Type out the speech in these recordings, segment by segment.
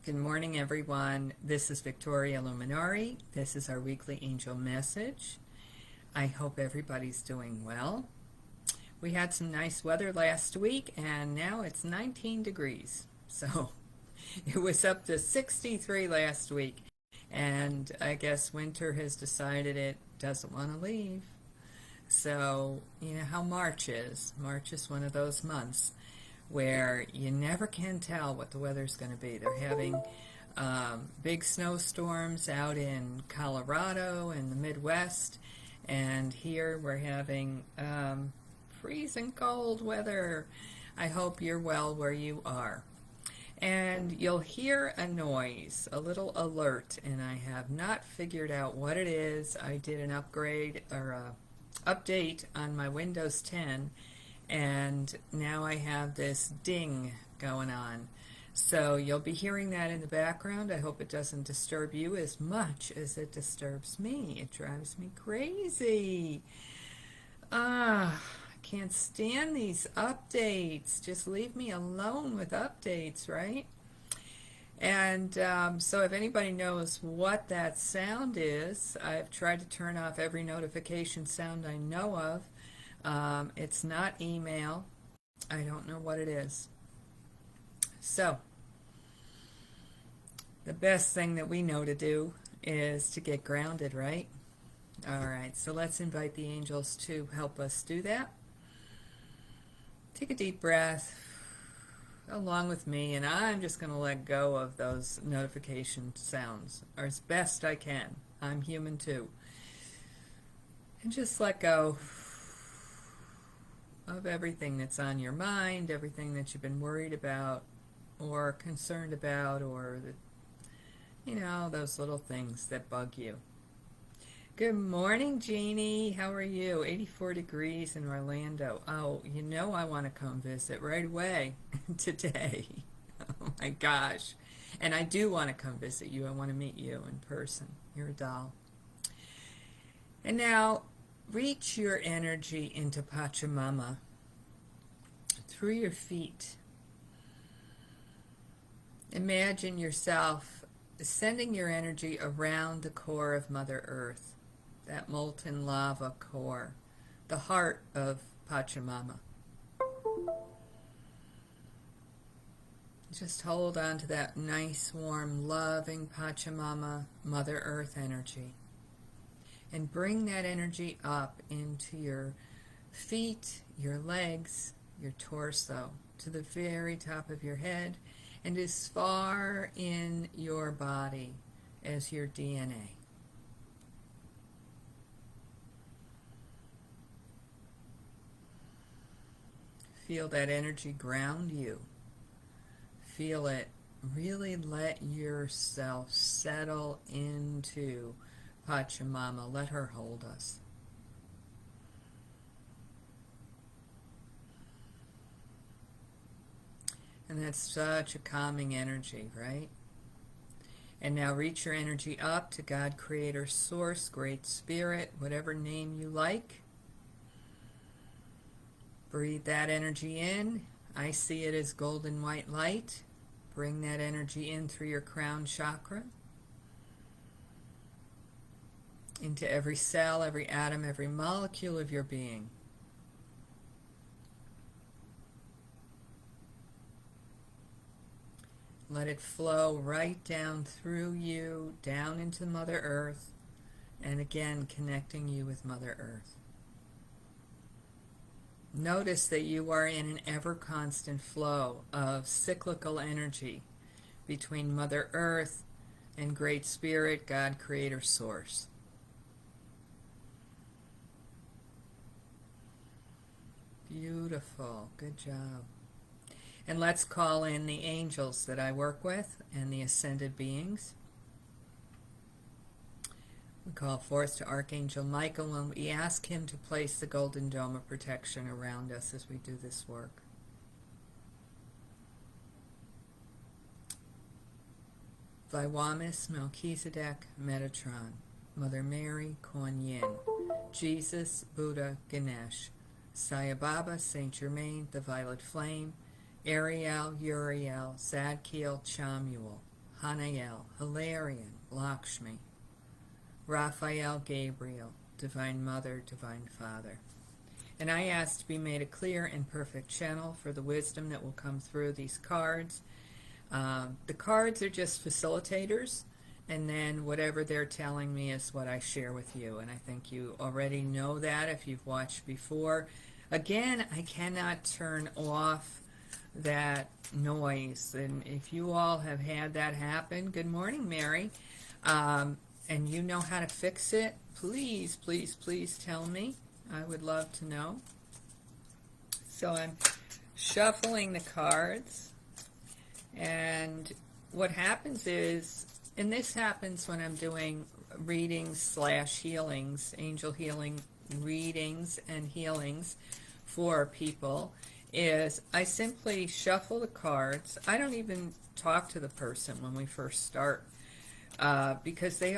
Good morning, everyone. This is Victoria Luminari. This is our weekly angel message. I hope everybody's doing well. We had some nice weather last week, and now it's 19 degrees. So it was up to 63 last week, and I guess winter has decided it doesn't want to leave. So, you know how March is. March is one of those months where you never can tell what the weather's going to be. They're having big snowstorms out in Colorado and the Midwest, and here we're having freezing cold weather. I hope you're well where you are. And you'll hear a noise, a little alert, and I have not figured out what it is. I did an upgrade or a update on my Windows 10, and now I have this ding going on. So you'll be hearing that in the background. I hope it doesn't disturb you as much as it disturbs me. It drives me crazy. I can't stand these updates. Just leave me alone with updates, right? And so if anybody knows what that sound is, I've tried to turn off every notification sound I know of. It's not email. I don't know what it is. So the best thing that we know to do is to get grounded, right? All right, so let's invite the angels to help us do that. Take a deep breath along with me, and I'm just going to let go of those notification sounds, or as best I can. I'm human too. And just let go of everything that's on your mind, everything that you've been worried about or concerned about, or those little things that bug you. Good morning, Jeannie. How are you? 84 degrees in Orlando. Oh, I want to come visit right away today. Oh my gosh. And I do want to come visit you. I want to meet you in person. You're a doll. And now reach your energy into Pachamama through your feet. Imagine yourself sending your energy around the core of Mother Earth, that molten lava core, the heart of Pachamama. Just hold on to that nice, warm, loving Pachamama, Mother Earth energy. And bring that energy up into your feet, your legs, your torso, to the very top of your head, and as far in your body as your DNA. Feel that energy ground you. Feel it really let yourself settle into Pachamama. Let her hold us. And that's such a calming energy, right? And now reach your energy up to God, Creator, Source, Great Spirit, whatever name you like. Breathe that energy in. I see it as golden white light. Bring that energy in through your crown chakra, into every cell, every atom, every molecule of your being. Let it flow right down through you, down into Mother Earth, and again connecting you with Mother Earth. Notice that you are in an ever-constant flow of cyclical energy between Mother Earth and Great Spirit, God, Creator, Source. Beautiful. Good job. And let's call in the angels that I work with and the ascended beings. We call forth to Archangel Michael and we ask him to place the golden dome of protection around us as we do this work. Viwamis, Melchizedek, Metatron, Mother Mary, Kuan Yin, Jesus, Buddha, Ganesh, Sai Baba, Saint Germain, the Violet Flame, Ariel, Uriel, Zadkiel, Chamuel, Hanael, Hilarion, Lakshmi, Raphael, Gabriel, Divine Mother, Divine Father. And I ask to be made a clear and perfect channel for the wisdom that will come through these cards. The cards are just facilitators, and then whatever they're telling me is what I share with you. And I think you already know that if you've watched before. Again, I cannot turn off that noise. And if you all have had that happen, good morning, Mary, and you know how to fix it, please, please, please tell me. I would love to know. So I'm shuffling the cards, and what happens is, and this happens when I'm doing readings / healings, angel healing readings and healings for people, is I simply shuffle the cards. I don't even talk to the person when we first start, because the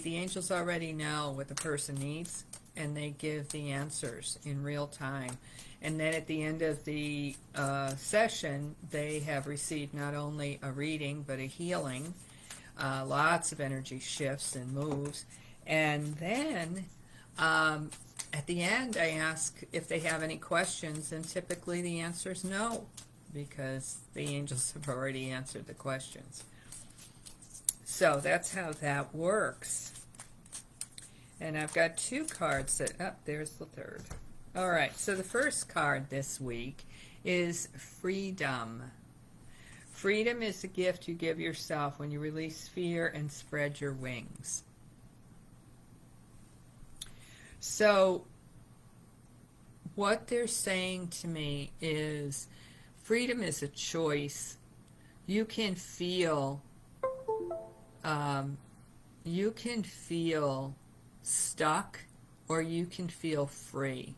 angels already know what the person needs, and they give the answers in real time. And then at the end of the session, they have received not only a reading, but a healing, lots of energy shifts and moves. And then at the end, I ask if they have any questions, and typically the answer is no, because the angels have already answered the questions. So that's how that works. And I've got two cards that, there's the third. All right, so the first card this week is freedom. Freedom is a gift you give yourself when you release fear and spread your wings. So what they're saying to me is freedom is a choice. You can feel stuck, or you can feel free,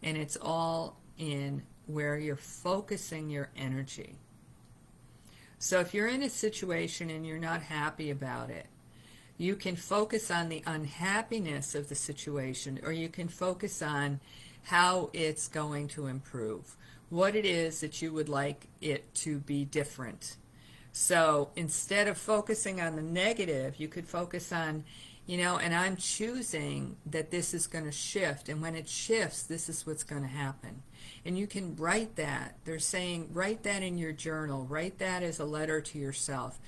and it's all in where you're focusing your energy. So if you're in a situation and you're not happy about it, you can focus on the unhappiness of the situation, or you can focus on how it's going to improve, what it is that you would like it to be different. So instead of focusing on the negative, you could focus on, and I'm choosing that this is going to shift, and when it shifts, this is what's going to happen. And you can write that. They're saying write that in your journal. Write that as a letter to yourself.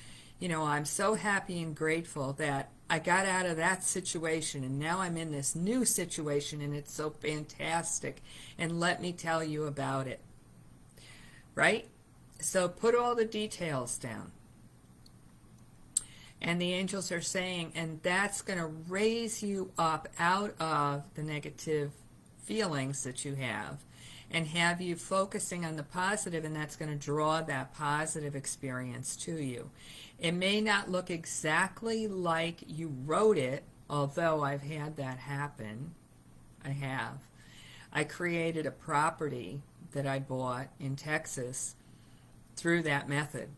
I'm so happy and grateful that I got out of that situation, and now I'm in this new situation, and it's so fantastic, and let me tell you about it. Right? So put all the details down. And the angels are saying, and that's going to raise you up out of the negative feelings that you have, and have you focusing on the positive, and that's going to draw that positive experience to you. It may not look exactly like you wrote it, although I've had that happen. I have. I created a property that I bought in Texas through that method.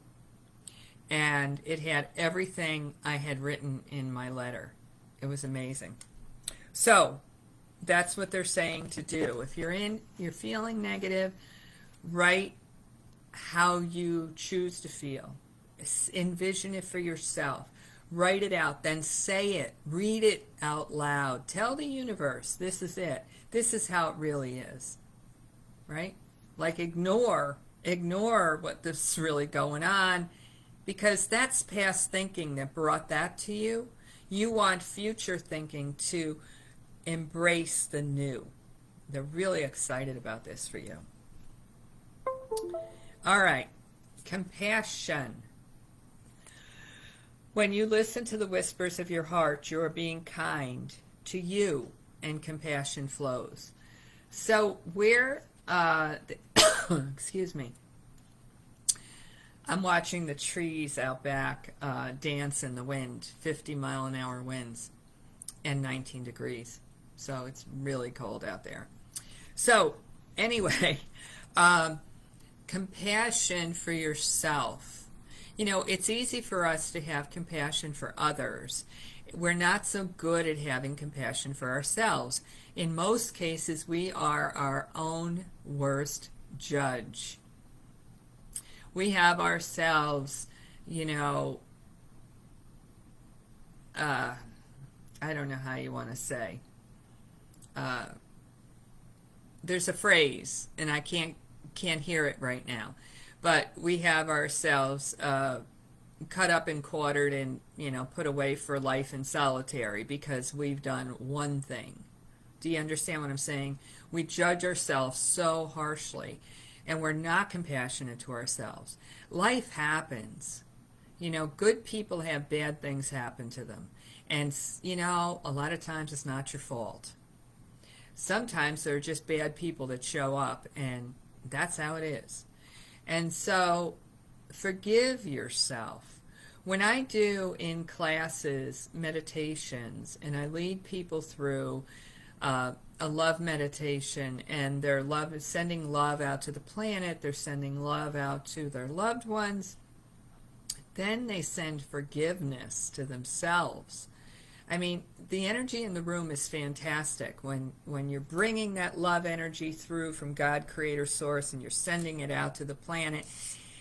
And it had everything I had written in my letter. It was amazing. So that's what they're saying to do. If you're feeling negative, write how you choose to feel. Envision it for yourself. Write it out. Then say it. Read it out loud. Tell the universe, this is it. This is how it really is. Right? Like ignore what's really going on, because that's past thinking that brought that to you. You want future thinking to embrace the new. They're really excited about this for you. All right, compassion. When you listen to the whispers of your heart, you are being kind to you, and compassion flows. So excuse me. I'm watching the trees out back dance in the wind, 50-mile-an-hour winds, and 19 degrees. So it's really cold out there. So anyway, compassion for yourself. It's easy for us to have compassion for others. We're not so good at having compassion for ourselves. In most cases, we are our own worst judge. We have ourselves, I don't know how you want to say. There's a phrase, and I can't hear it right now, but we have ourselves cut up and quartered and put away for life in solitary because we've done one thing. Do you understand what I'm saying? We judge ourselves so harshly, and we're not compassionate to ourselves. Life happens. Good people have bad things happen to them, and a lot of times it's not your fault. Sometimes they're just bad people that show up, and that's how it is. And so forgive yourself. When I do in classes meditations and I lead people through a love meditation, and their love is sending love out to the planet, they're sending love out to their loved ones, then they send forgiveness to themselves. I mean, the energy in the room is fantastic when you're bringing that love energy through from God, Creator, Source, and you're sending it out to the planet,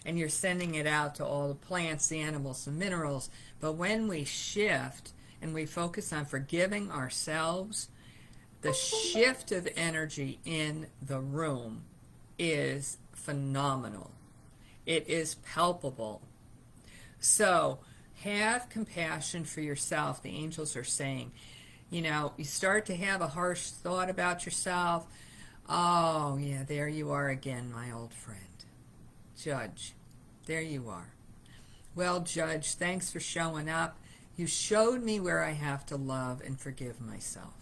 and you're sending it out to all the plants, the animals, the minerals. But when we shift and we focus on forgiving ourselves, the shift of energy in the room is phenomenal. It is palpable. So have compassion for yourself. The angels are saying, you start to have a harsh thought about yourself. Oh, yeah, there you are again, my old friend. Judge, there you are. Well, Judge, thanks for showing up. You showed me where I have to love and forgive myself.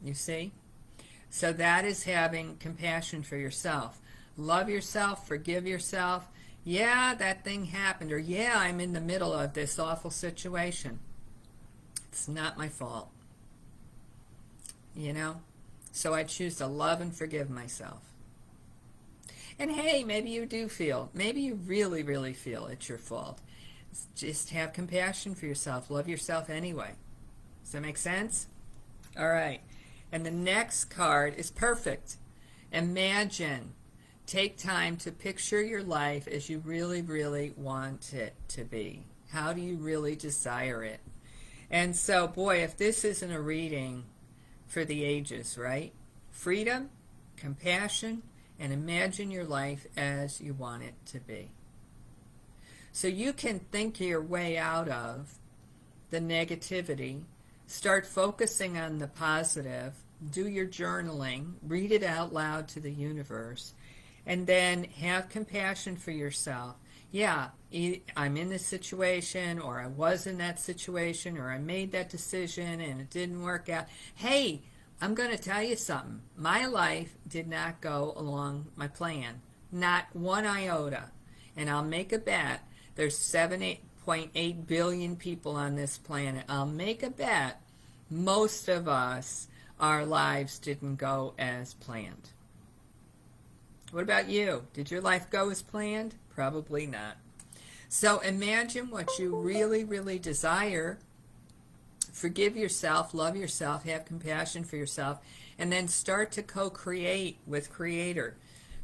You see? So that is having compassion for yourself. Love yourself, forgive yourself. Yeah, that thing happened, or yeah, I'm in the middle of this awful situation. It's not my fault. So I choose to love and forgive myself. And hey, maybe you do feel, maybe you really, really feel it's your fault. Just have compassion for yourself. Love yourself anyway. Does that make sense? All right. And the next card is perfect. Imagine. Take time to picture your life as you really, really want it to be. How do you really desire it? And so, boy, if this isn't a reading for the ages, right? Freedom, compassion, and imagine your life as you want it to be. So you can think your way out of the negativity, start focusing on the positive, do your journaling, read it out loud to the universe, and then have compassion for yourself. Yeah, I'm in this situation, or I was in that situation, or I made that decision and it didn't work out. Hey, I'm going to tell you something. My life did not go along my plan. Not one iota. And I'll make a bet. There's 7.8 billion people on this planet. I'll make a bet most of us, our lives didn't go as planned. What about you? Did your life go as planned? Probably not. So imagine what you really, really desire. Forgive yourself, love yourself, have compassion for yourself, and then start to co-create with Creator.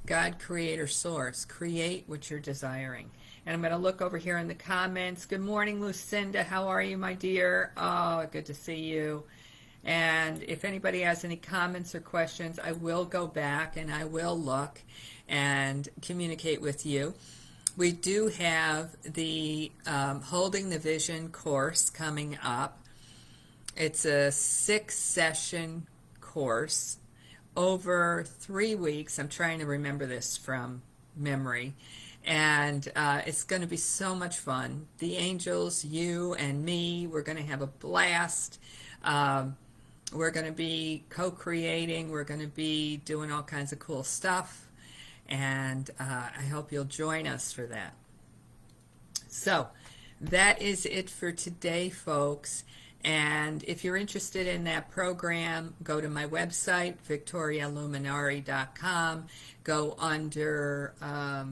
God, Creator, Source. Create what you're desiring. And I'm going to look over here in the comments. Good morning, Lucinda. How are you, my dear? Oh, good to see you. And if anybody has any comments or questions, I will go back and I will look and communicate with you. We do have the Holding the Vision course coming up. It's a 6-session course over 3 weeks. I'm trying to remember this from memory. And it's going to be so much fun. The angels, you and me, we're going to have a blast. We're going to be co-creating. We're going to be doing all kinds of cool stuff. And I hope you'll join us for that. So that is it for today, folks. And if you're interested in that program, go to my website, victorialuminari.com. Go under, I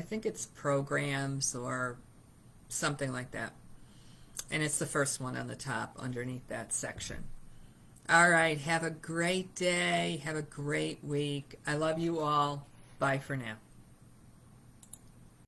think it's programs or something like that. And it's the first one on the top underneath that section. All right, have a great day. Have a great week. I love you all. Bye for now.